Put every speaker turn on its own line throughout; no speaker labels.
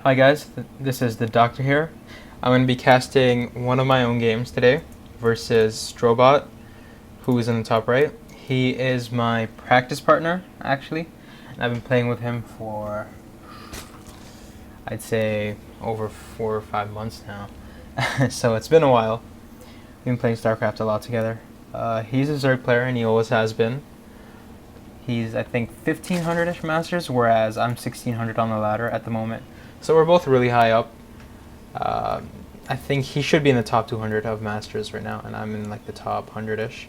Hi guys, this is TheDoctor here. I'm going to be casting one of my own games today versus Strobot, who is in the top right. He is my practice partner, actually, and I've been playing with him for, I'd say, over 4 or 5 months now. So it's been a while. We've been playing StarCraft a lot together. He's a Zerg player, and he always has been. He's, I think, 1500-ish Masters, whereas I'm 1600 on the ladder at the moment. So we're both really high up. I think he should be in the top 200 of Masters right now, and I'm in like the top 100-ish.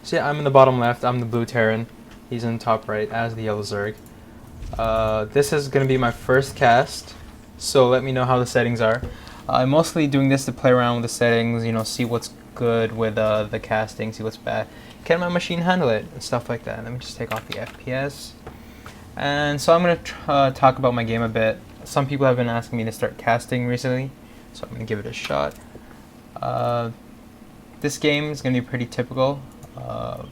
So yeah, I'm in the bottom left. I'm the blue Terran. He's in the top right as the yellow Zerg. This is going to be my first cast, so let me know how the settings are. I'm mostly doing this to play around with the settings, see what's good with the casting, see what's bad. Can my machine handle it, and stuff like that. Let me just take off the FPS. And so I'm going to talk about my game a bit. Some people have been asking me to start casting recently, so I'm going to give it a shot. This game is going to be pretty typical.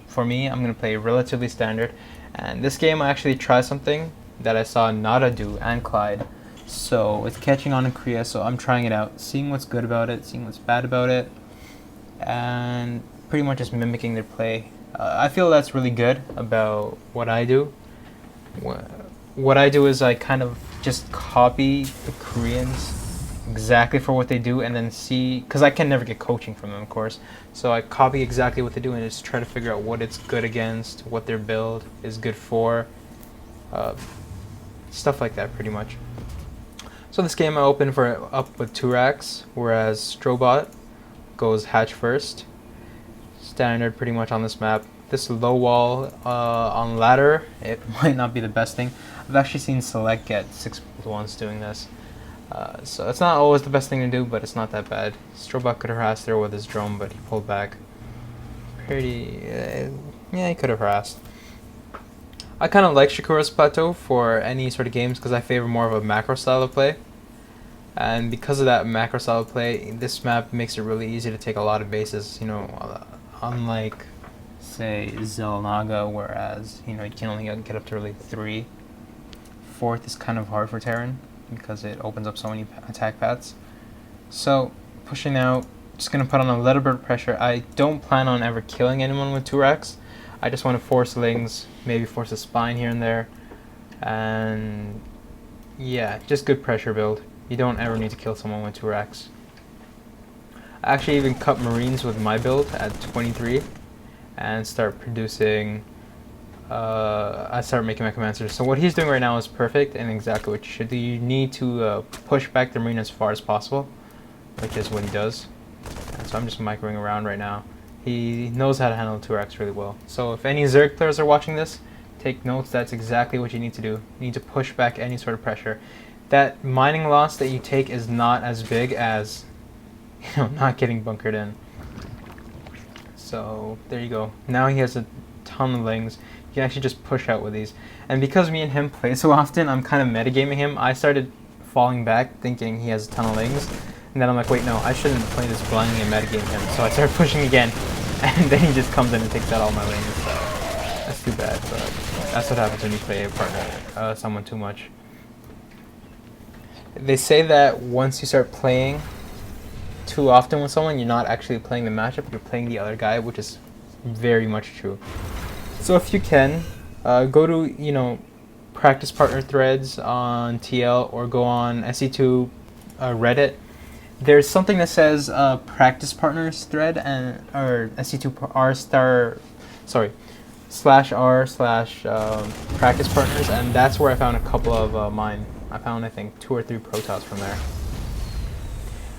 For me, I'm going to play relatively standard. And this game I actually tried something that I saw Nada do and Clyde. So it's catching on in Korea, so I'm trying it out, seeing what's good about it, seeing what's bad about it, and pretty much just mimicking their play. I feel that's really good about what I do. What I do is I kind of just copy the Koreans exactly for what they do, and then see, because I can never get coaching from them, of course, so I copy exactly what they do and just try to figure out what it's good against, what their build is good for, stuff like that pretty much. So this game I open up with 2 racks, whereas Strobot goes hatch first. Standard pretty much on this map. This low wall on ladder, it might not be the best thing. I've actually seen Select get 6 once doing this. So it's not always the best thing to do, but it's not that bad. Strobot could have harassed there with his drone, but he pulled back. Yeah, he could have harassed. I kind of like Shakura's Plateau for any sort of games because I favor more of a macro style of play. And because of that macro style of play, this map makes it really easy to take a lot of bases, unlike, say, Zelnaga, whereas, you can only get up to really 3. 4th is kind of hard for Terran because it opens up so many attack paths. So, pushing out, just going to put on a little bit of pressure. I don't plan on ever killing anyone with 2 racks. I just want to force lings, maybe force a spine here and there, and yeah, just good pressure build. You don't ever need to kill someone with 2 racks. I actually even cut Marines with my build at 23 and start producing, I start making my commanders. So what he's doing right now is perfect and exactly what you should do. You need to push back the Marine as far as possible, which is what he does. And so I'm just microing around right now. He knows how to handle 2 racks really well. So if any Zerg players are watching this, take notes. That's exactly what you need to do. You need to push back any sort of pressure. That mining loss that you take is not as big as not getting bunkered in. So there you go. Now he has a ton of lings. You can actually just push out with these. And because me and him play so often, I'm kind of metagaming him. I started falling back thinking he has a ton of lings. And then I'm like, wait, no, I shouldn't play this blindly and metagame him. So I started pushing again. And then he just comes in and takes out all my lings. So that's too bad, but that's what happens when you play a partner, someone too much. They say that once you start playing too often with someone, you're not actually playing the matchup, you're playing the other guy, which is very much true. So if you can, go to, practice partner threads on TL or go on SC2 Reddit. There's something that says practice partners thread or SC2 /r/practice partners, and that's where I found a couple of mine. I found, I think, 2 or 3 protoss from there.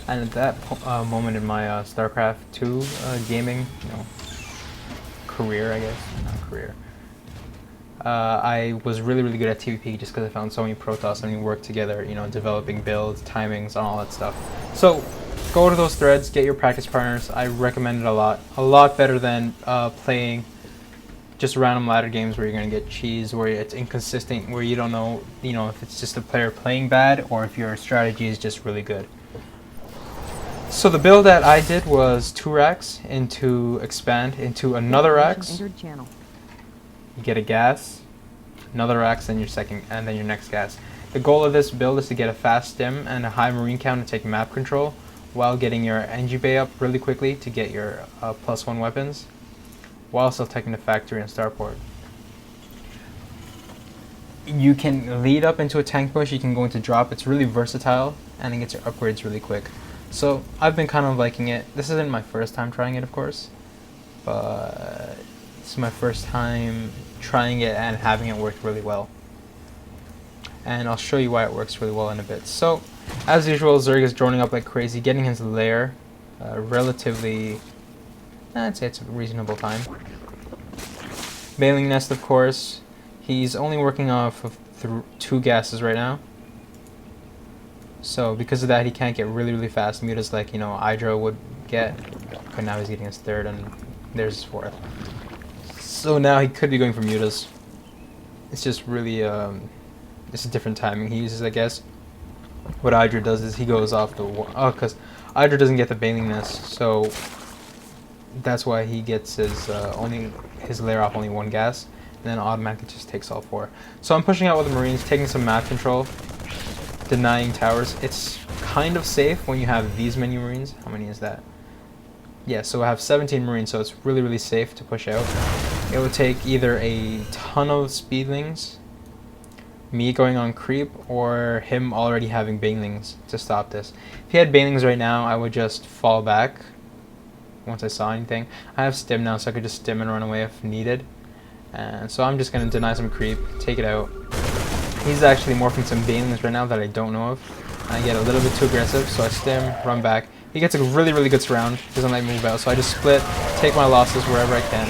And at that moment in my StarCraft 2 gaming, career, I guess, not career, I was really, really good at TVP just because I found so many protoss and we worked together, developing builds, timings, and all that stuff. So go to those threads, get your practice partners. I recommend it a lot better than playing just random ladder games where you're going to get cheese, where it's inconsistent, where you don't know, if it's just a player playing bad or if your strategy is just really good. So the build that I did was 2 racks into expand into another racks. You get a gas, another racks, then your second, and then your next gas. The goal of this build is to get a fast stim and a high marine count and take map control, while getting your NG bay up really quickly to get your +1 weapons, while still taking the factory and starport. You can lead up into a tank push, you can go into drop, it's really versatile, and it gets your upgrades really quick. So I've been kind of liking it. This isn't my first time trying it, of course, but this is my first time trying it and having it work really well. And I'll show you why it works really well in a bit. So, as usual, Zerg is droning up like crazy, getting his lair relatively, I'd say it's a reasonable time. Bailing Nest, of course. He's only working off of 2 gases right now. So, because of that, he can't get really fast mutas like, Hydra would get. But now he's getting his 3rd, and there's his 4th. So now he could be going for mutas. It's just really, it's a different timing he uses, I guess. What Hydra does is he goes off the because Hydra doesn't get the Bailing Nest, so that's why he gets his lair off only 1 gas, and then automatically just takes all 4. So I'm pushing out with the Marines, taking some map control, denying towers. It's kind of safe when you have these many Marines. How many is that? Yeah, so I have 17 Marines, so it's really safe to push out. It would take either a ton of speedlings, me going on creep, or him already having banelings to stop this. If he had banelings right now, I would just fall back once I saw anything. I have stim now, so I could just stim and run away if needed. And so I'm just going to deny some creep, take it out. He's actually morphing some banelings right now that I don't know of. I get a little bit too aggressive, so I stim, run back. He gets a really good surround, doesn't let me move out, so I just split, take my losses wherever I can.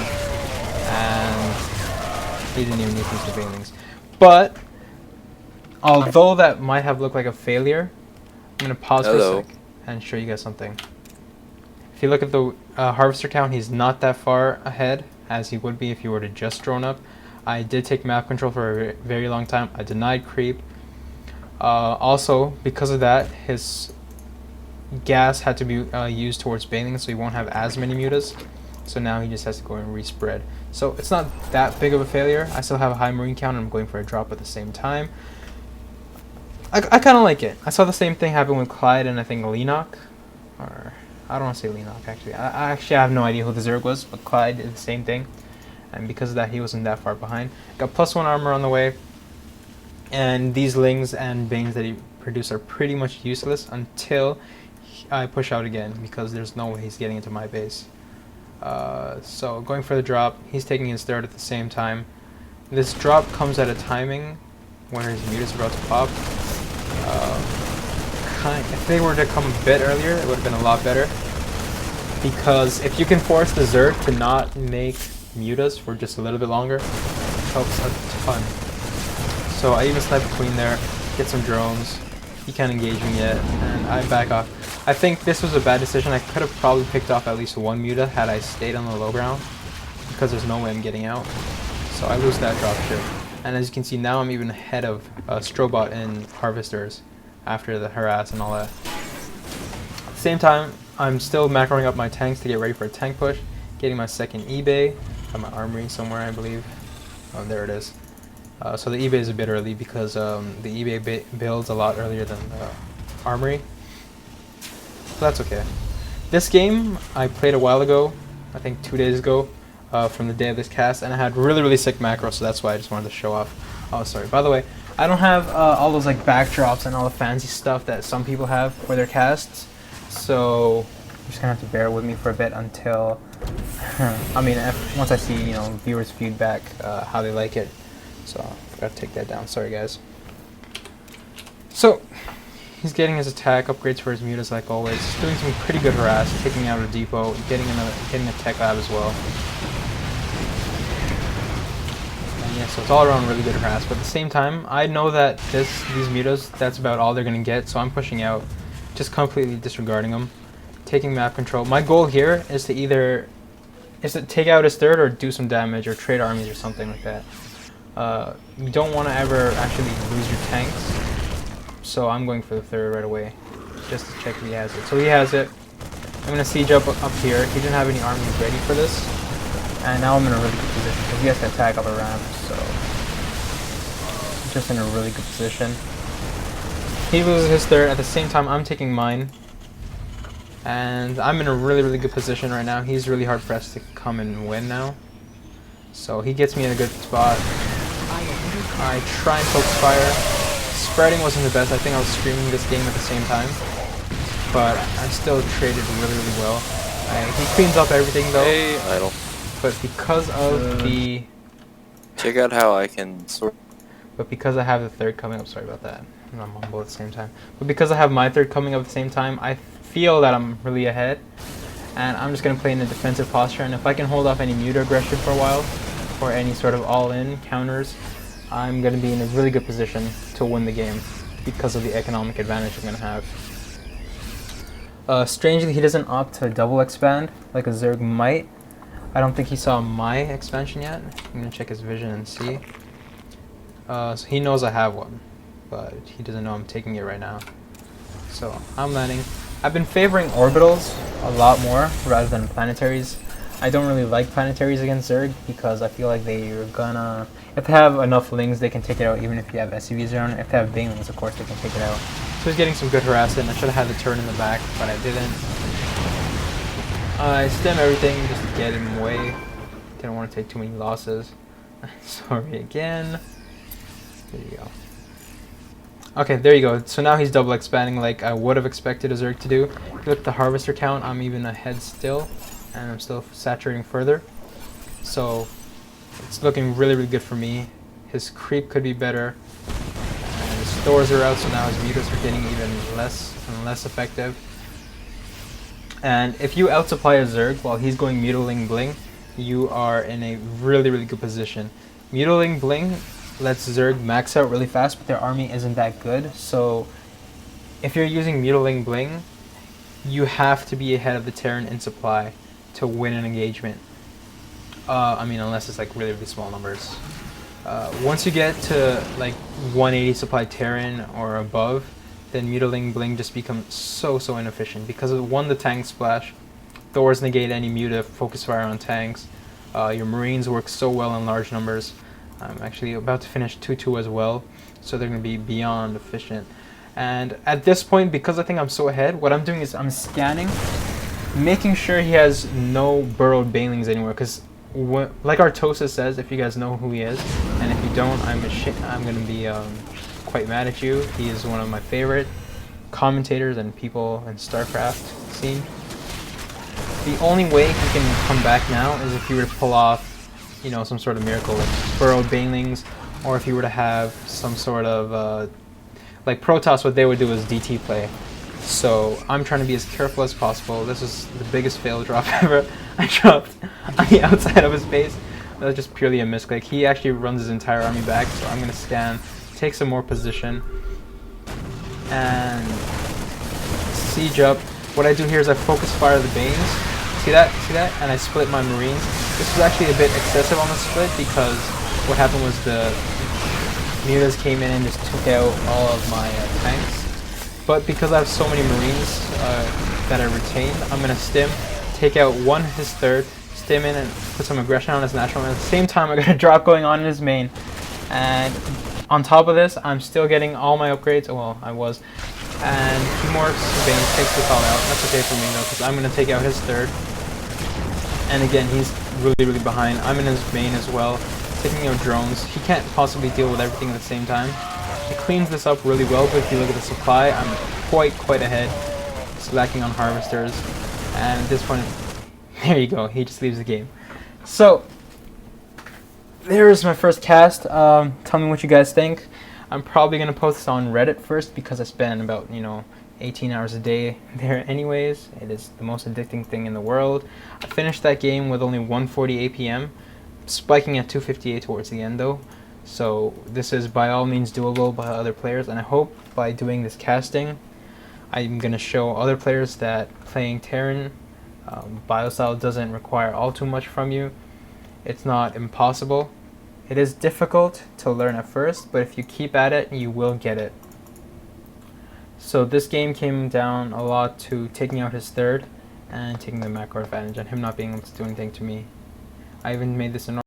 And he didn't even use the banelings. But although that might have looked like a failure, I'm going to pause for a sec and show you guys something. If you look at the harvester count, he's not that far ahead as he would be if you were to just drone up. I did take map control for a very long time. I denied creep. Also, because of that, his gas had to be used towards bailing, so he won't have as many mutas. So now he just has to go and respread. So it's not that big of a failure. I still have a high marine count and I'm going for a drop at the same time. I kind of like it. I saw the same thing happen with Clyde and I think Lenok. Or, I don't want to say Lenok actually. I actually have no idea who the Zerg was, but Clyde did the same thing. And because of that, he wasn't that far behind. Got +1 armor on the way. And these Lings and Banes that he produced are pretty much useless until I push out again, because there's no way he's getting into my base. So going for the drop, he's taking his 3rd at the same time. This drop comes at a timing when his muta's about to pop. If they were to come a bit earlier, it would have been a lot better. Because if you can force the Zerg to not make mutas for just a little bit longer, it helps a ton. So I even snipe a queen there, get some drones. He can't engage me yet, and I back off. I think this was a bad decision. I could have probably picked off at least 1 muta had I stayed on the low ground, because there's no way I'm getting out. So I lose that drop ship. And as you can see, now I'm even ahead of Strobot and Harvesters after the harass and all that. At the same time, I'm still macroing up my tanks to get ready for a tank push, getting my 2nd eBay. Got my armory somewhere, I believe. Oh, there it is. So the eBay is a bit early because the eBay builds a lot earlier than the armory. So that's okay. This game I played a while ago, I think 2 days ago, from the day of this cast, and I had really sick macros, so that's why I just wanted to show off. Oh, sorry. By the way, I don't have all those like backdrops and all the fancy stuff that some people have for their casts, so you're just gonna have to bear with me for a bit until I mean, once I see viewers' feedback, how they like it. So I forgot to take that down. Sorry, guys. So he's getting his attack upgrades for his mutas like always. He's doing some pretty good harass, taking out a depot, getting a tech lab as well. And yeah, so it's all around really good harass. But at the same time, I know that these mutas, that's about all they're gonna get. So I'm pushing out, just completely disregarding them, taking map control. My goal here is to either take out his 3rd or do some damage or trade armies or something like that. You don't want to ever actually lose your tanks, so I'm going for the 3rd right away, just to check if he has it. So he has it. I'm going to siege up here. He didn't have any armies ready for this, and now I'm in a really good position, because he has to attack up a ramp, so just in a really good position. He loses his third. At the same time, I'm taking mine. And I'm in a really, really good position right now. He's really hard pressed to come and win now. So he gets me in a good spot. I try and focus fire. Spreading wasn't the best. I think I was streaming this game at the same time. But I still traded really, really well. He cleans up everything though.
Hey, idle.
But because of the...
Check out how I can sort.
But because I have the third coming up, sorry about that. I'm on both at the same time. But because I have my third coming up at the same time, I feel that I'm really ahead. And I'm just going to play in a defensive posture. And if I can hold off any mute aggression for a while, or any sort of all-in counters, I'm going to be in a really good position to win the game because of the economic advantage I'm going to have. Strangely, he doesn't opt to double expand like a Zerg might. I don't think he saw my expansion yet. I'm going to check his vision and see. So he knows I have one, but he doesn't know I'm taking it right now. So I'm landing. I've been favoring orbitals a lot more rather than planetaries. I don't really like planetaries against Zerg because I feel like they're gonna... If they have enough lings, they can take it out even if you have SCVs around. If they have banelings, of course, they can take it out. So he's getting some good harassment. I should have had the turn in the back, but I didn't. I stem everything just to get him away. Didn't want to take too many losses. Sorry again. There you go. Okay, there you go. So now he's double expanding like I would have expected a Zerg to do. Look at the harvester count, I'm even ahead still. And I'm still saturating further. So it's looking really, really good for me. His creep could be better. And his stores are out, so now his mutas are getting even less and less effective. And if you outsupply a Zerg while he's going Mutiling Bling, you are in a really, really good position. Mutiling Bling lets Zerg max out really fast, but their army isn't that good. So if you're using Mutiling Bling, you have to be ahead of the Terran in supply to win an engagement. I mean, unless it's like really, really small numbers. Once you get to like 180 supply Terran or above, then Mutiling Bling just becomes so inefficient because of one, the tank splash. Thors negate any muta, focus fire on tanks. Your Marines work so well in large numbers. I'm actually about to finish 2-2 as well, so they're going to be beyond efficient. And at this point, because I think I'm so ahead, what I'm doing is I'm scanning, making sure he has no burrowed banelings anywhere, because like Artosa says, if you guys know who he is, and if you don't, I'm going to be quite mad at you. He is one of my favorite commentators and people in StarCraft scene. The only way he can come back now is if you were to pull off, you know, some sort of miracle, like burrowed banelings, or if you were to have some sort of, like Protoss, what they would do is DT play. So I'm trying to be as careful as possible. This is the biggest fail drop ever. I dropped on the outside of his base. That was just purely a misclick. He actually runs his entire army back, so I'm going to scan, take some more position, and siege up. What I do here is I focus fire the Banes. See that? See that? And I split my Marines. This was actually a bit excessive on the split because what happened was the mutas came in and just took out all of my tanks. But because I have so many Marines that I retained, I'm going to stim, take out his third, stim in and put some aggression on his natural. And at the same time, I got a drop going on in his main. And on top of this, I'm still getting all my upgrades. Well, I was. And he morphs, Bane takes the call out. That's okay for me though, because I'm going to take out his third. And again, he's really, really behind. I'm in his main as well, taking out drones. He can't possibly deal with everything at the same time. He cleans this up really well, but if you look at the supply, I'm quite ahead. It's lacking on harvesters. And at this point, there you go, he just leaves the game. So, there's my first cast. Tell me what you guys think. I'm probably going to post this on Reddit first because I spend about, 18 hours a day there anyways. It is the most addicting thing in the world. I finished that game with only 140 APM, spiking at 258 towards the end though. So this is by all means doable by other players, and I hope by doing this casting, I'm going to show other players that playing Terran biostyle doesn't require all too much from you. It's not impossible. It is difficult to learn at first, but if you keep at it, you will get it. So this game came down a lot to taking out his third and taking the macro advantage and him not being able to do anything to me. I even made this a